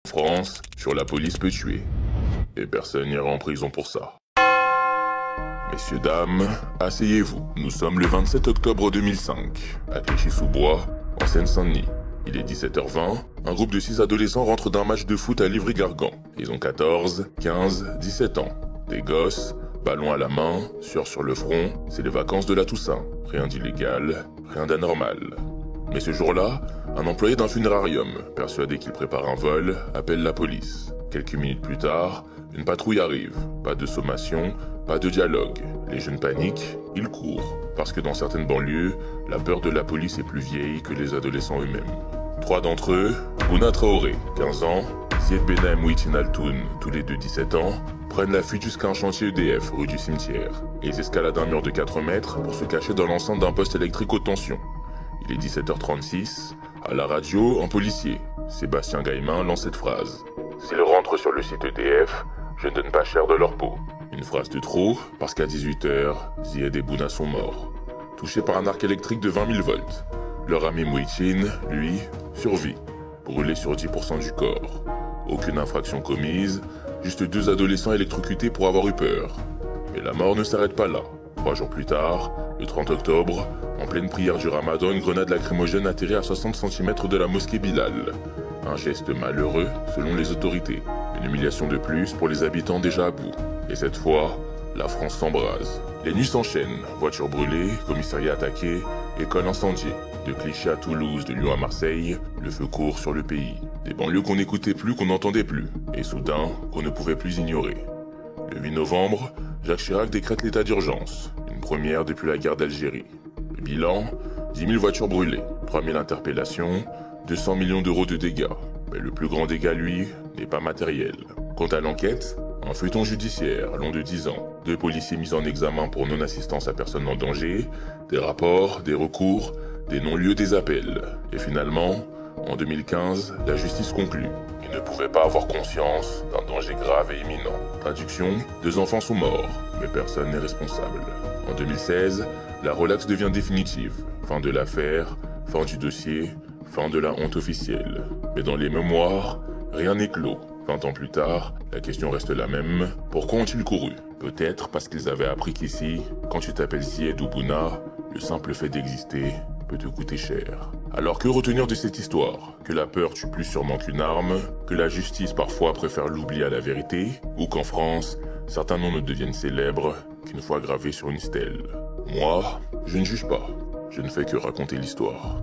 En France, sur la police peut tuer. Et personne n'ira en prison pour ça. Messieurs, dames, asseyez-vous. Nous sommes le 27 octobre 2005, à Clichy-sous-Bois, en Seine-Saint-Denis. Il est 17h20, un groupe de 6 adolescents rentre d'un match de foot à Livry-Gargan. Ils ont 14, 15, 17 ans. Des gosses, ballon à la main, sueur sur le front, c'est les vacances de la Toussaint. Rien d'illégal, rien d'anormal. Mais ce jour-là, un employé d'un funérarium, persuadé qu'il prépare un vol, appelle la police. Quelques minutes plus tard, une patrouille arrive. Pas de sommation, pas de dialogue. Les jeunes paniquent, ils courent. Parce que dans certaines banlieues, la peur de la police est plus vieille que les adolescents eux-mêmes. 3 d'entre eux, Bouna Traoré, 15 ans, Zied Bena et Mouhitine Altoun, tous les deux 17 ans, prennent la fuite jusqu'à un chantier EDF, rue du Cimetière. Et ils escaladent un mur de 4 mètres pour se cacher dans l'enceinte d'un poste électrique haute tension. Il est 17h36, à la radio, un policier, Sébastien Gaillemin, lance cette phrase. « S'ils rentrent sur le site EDF, je ne donne pas cher de leur peau. » Une phrase de trop, parce qu'à 18h, Zied et Bouna sont morts. Touchés par un arc électrique de 20 000 volts. Leur ami Mouhitine, lui, survit, brûlé sur 10% du corps. Aucune infraction commise, juste 2 adolescents électrocutés pour avoir eu peur. Mais la mort ne s'arrête pas là. 3 jours plus tard, le 30 octobre, en pleine prière du Ramadan, une grenade lacrymogène atterrit à 60 cm de la mosquée Bilal. Un geste malheureux, selon les autorités. Une humiliation de plus pour les habitants déjà à bout. Et cette fois, la France s'embrase. Les nuits s'enchaînent, voitures brûlées, commissariats attaqués, écoles incendiées. De Clichy à Toulouse, de Lyon à Marseille, le feu court sur le pays. Des banlieues qu'on n'écoutait plus, qu'on n'entendait plus. Et soudain, qu'on ne pouvait plus ignorer. Le 8 novembre, Jacques Chirac décrète l'état d'urgence. Une première depuis la guerre d'Algérie. Le bilan, 10 000 voitures brûlées, 3 000 interpellations, 200 millions d'euros de dégâts. Mais le plus grand dégât, lui, n'est pas matériel. Quant à l'enquête, un feuilleton judiciaire long de 10 ans, 2 policiers mis en examen pour non-assistance à personne en danger, des rapports, des recours, des non-lieux, des appels. Et finalement, en 2015, la justice conclut. Il ne pouvait pas avoir conscience d'un danger grave et imminent. Traduction, 2 enfants sont morts, mais personne n'est responsable. En 2016, la relaxe devient définitive. Fin de l'affaire, fin du dossier, fin de la honte officielle. Mais dans les mémoires, rien n'est clos. 20 ans plus tard, la question reste la même. Pourquoi ont-ils couru? Peut-être parce qu'ils avaient appris qu'ici, quand tu t'appelles Zied ou Bouna, le simple fait d'exister peut te coûter cher. Alors que retenir de cette histoire? Que la peur tue plus sûrement qu'une arme, que la justice parfois préfère l'oubli à la vérité, ou qu'en France, certains noms ne deviennent célèbres qu'une fois gravés sur une stèle. Moi, je ne juge pas, je ne fais que raconter l'histoire.